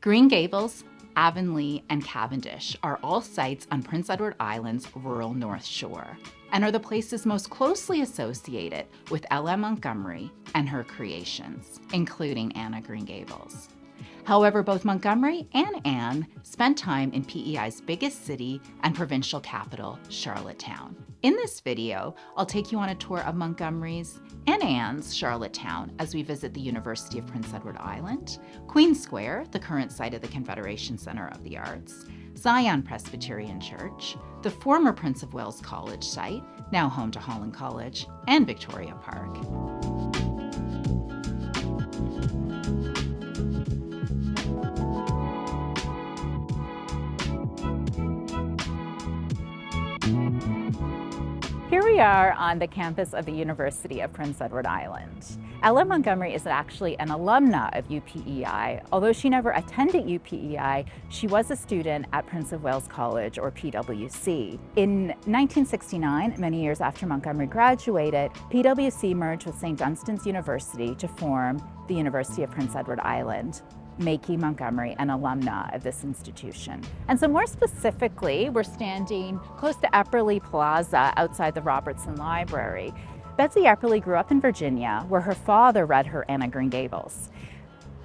Green Gables, Avonlea, and Cavendish are all sites on Prince Edward Island's rural North Shore and are the places most closely associated with L.M. Montgomery and her creations, including Anne of Green Gables. However, both Montgomery and Anne spent time in PEI's biggest city and provincial capital, Charlottetown. In this video, I'll take you on a tour of Montgomery's and Anne's Charlottetown as we visit the University of Prince Edward Island, Queen Square, the current site of the Confederation Center of the Arts, Zion Presbyterian Church, the former Prince of Wales College site, now home to Holland College, and Victoria Park. Here we are on the campus of the University of Prince Edward Island. L.M. Montgomery is actually an alumna of UPEI. Although she never attended UPEI, she was a student at Prince of Wales College, or PwC. In 1969, many years after Montgomery graduated, PwC merged with St. Dunstan's University to form the University of Prince Edward Island, making Montgomery an alumna of this institution. And so more specifically, we're standing close to Epperly Plaza outside the Robertson Library. Betsy Epperly grew up in Virginia, where her father read her Anne of Green Gables.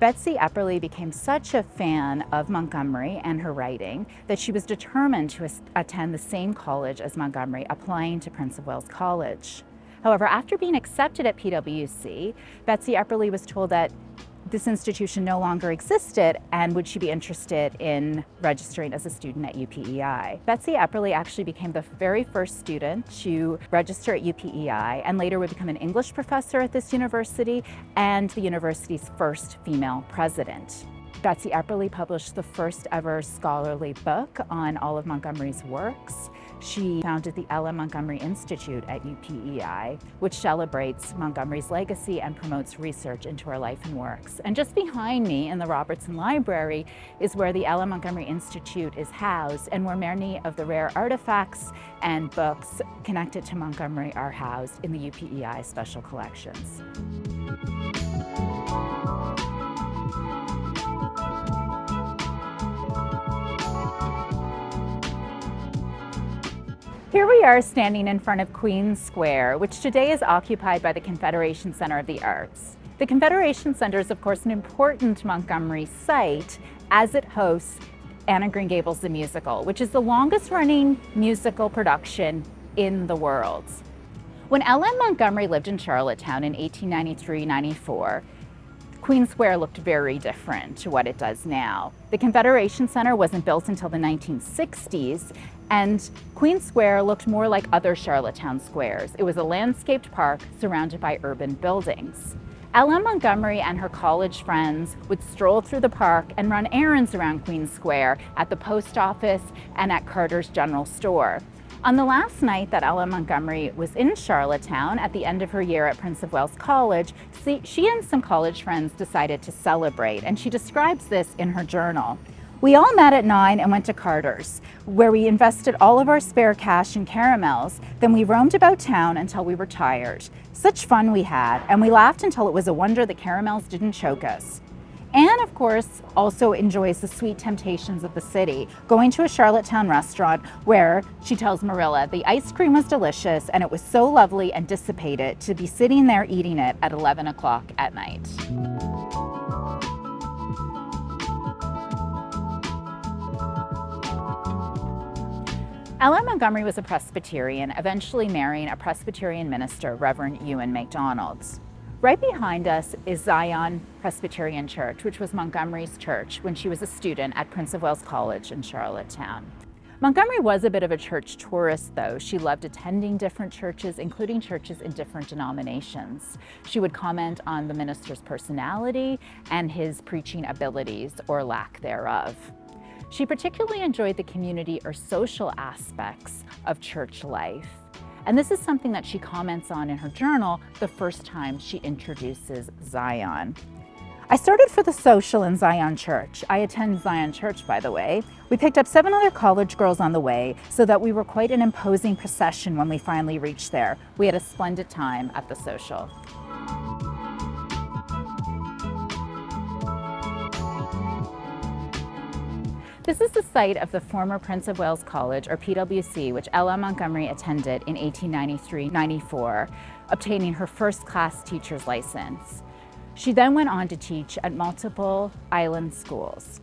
Betsy Epperly became such a fan of Montgomery and her writing that she was determined to attend the same college as Montgomery, applying to Prince of Wales College. However, after being accepted at PwC, Betsy Epperly was told that this institution no longer existed, and would she be interested in registering as a student at UPEI. Betsy Epperly actually became the very first student to register at UPEI and later would become an English professor at this university and the university's first female president. Betsy Epperly published the first ever scholarly book on all of Montgomery's works. She founded the L.M. Montgomery Institute at UPEI, which celebrates Montgomery's legacy and promotes research into her life and works. And just behind me in the Robertson Library is where the L.M. Montgomery Institute is housed and where many of the rare artifacts and books connected to Montgomery are housed in the UPEI special collections. Here we are standing in front of Queen Square, which today is occupied by the Confederation Center of the Arts. The Confederation Center is, of course, an important Montgomery site as it hosts Anne of Green Gables the musical, which is the longest running musical production in the world. When L.M. Montgomery lived in Charlottetown in 1893-94, Queen Square looked very different to what it does now. The Confederation Center wasn't built until the 1960s, and Queen Square looked more like other Charlottetown squares. It was a landscaped park surrounded by urban buildings. L.M. Montgomery and her college friends would stroll through the park and run errands around Queen Square at the post office and at Carter's General Store. On the last night that L.M. Montgomery was in Charlottetown at the end of her year at Prince of Wales College, she and some college friends decided to celebrate, and she describes this in her journal. We all met at 9 and went to Carter's, where we invested all of our spare cash in caramels. Then we roamed about town until we were tired. Such fun we had, and we laughed until it was a wonder the caramels didn't choke us. Anne, of course, also enjoys the sweet temptations of the city, going to a Charlottetown restaurant where, she tells Marilla, the ice cream was delicious and it was so lovely and dissipated to be sitting there eating it at 11 o'clock at night. L.M. Montgomery was a Presbyterian, eventually marrying a Presbyterian minister, Reverend Ewan MacDonald. Right behind us is Zion Presbyterian Church, which was Montgomery's church when she was a student at Prince of Wales College in Charlottetown. Montgomery was a bit of a church tourist, though. She loved attending different churches, including churches in different denominations. She would comment on the minister's personality and his preaching abilities, or lack thereof. She particularly enjoyed the community or social aspects of church life. And this is something that she comments on in her journal the first time she introduces Zion. I started for the social in Zion Church. I attend Zion Church, by the way. We picked up 7 other college girls on the way, so that we were quite an imposing procession when we finally reached there. We had a splendid time at the social. This is the site of the former Prince of Wales College, or PWC, which Ella Montgomery attended in 1893-94, obtaining her first class teacher's license. She then went on to teach at multiple island schools.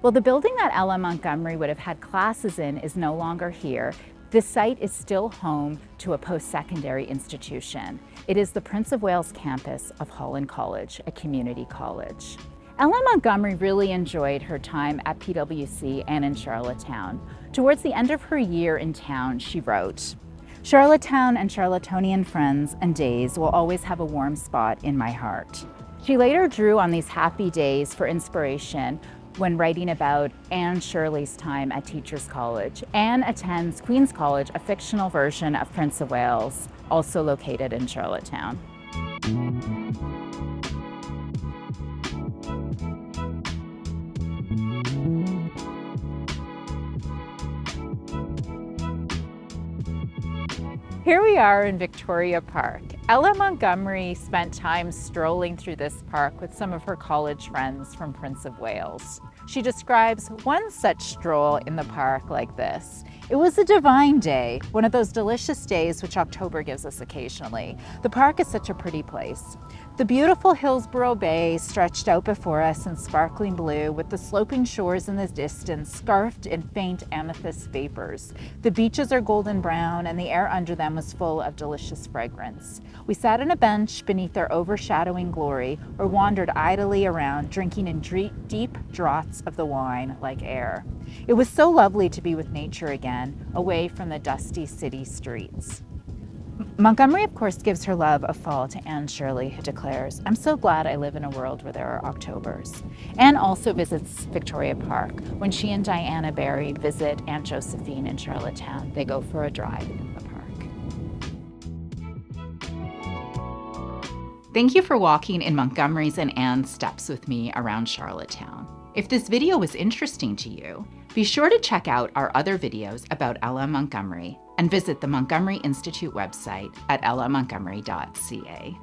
Well, the building that Ella Montgomery would have had classes in is no longer here. This site is still home to a post-secondary institution. It is the Prince of Wales campus of Holland College, a community college. Ella Montgomery really enjoyed her time at PWC and in Charlottetown. Towards the end of her year in town, she wrote, "Charlottetown and Charlottonian friends and days will always have a warm spot in my heart." She later drew on these happy days for inspiration when writing about Anne Shirley's time at Teachers College. Anne attends Queen's College, a fictional version of Prince of Wales, also located in Charlottetown. Here we are in Victoria Park. Ella Montgomery spent time strolling through this park with some of her college friends from Prince of Wales. She describes one such stroll in the park like this. "It was a divine day, one of those delicious days which October gives us occasionally. The park is such a pretty place. The beautiful Hillsborough Bay stretched out before us in sparkling blue, with the sloping shores in the distance scarfed in faint amethyst vapors. The beaches are golden brown, and the air under them was full of delicious fragrance. We sat on a bench beneath their overshadowing glory, or wandered idly around, drinking in deep draughts of the wine like air. It was so lovely to be with nature again, away from the dusty city streets." Montgomery, of course, gives her love of fall to Anne Shirley, who declares, "I'm so glad I live in a world where there are Octobers." Anne also visits Victoria Park. When she and Diana Barry visit Aunt Josephine in Charlottetown, they go for a drive in the park. Thank you for walking in Montgomery's and Anne's steps with me around Charlottetown. If this video was interesting to you, be sure to check out our other videos about Ella Montgomery and visit the Montgomery Institute website at ellamontgomery.ca.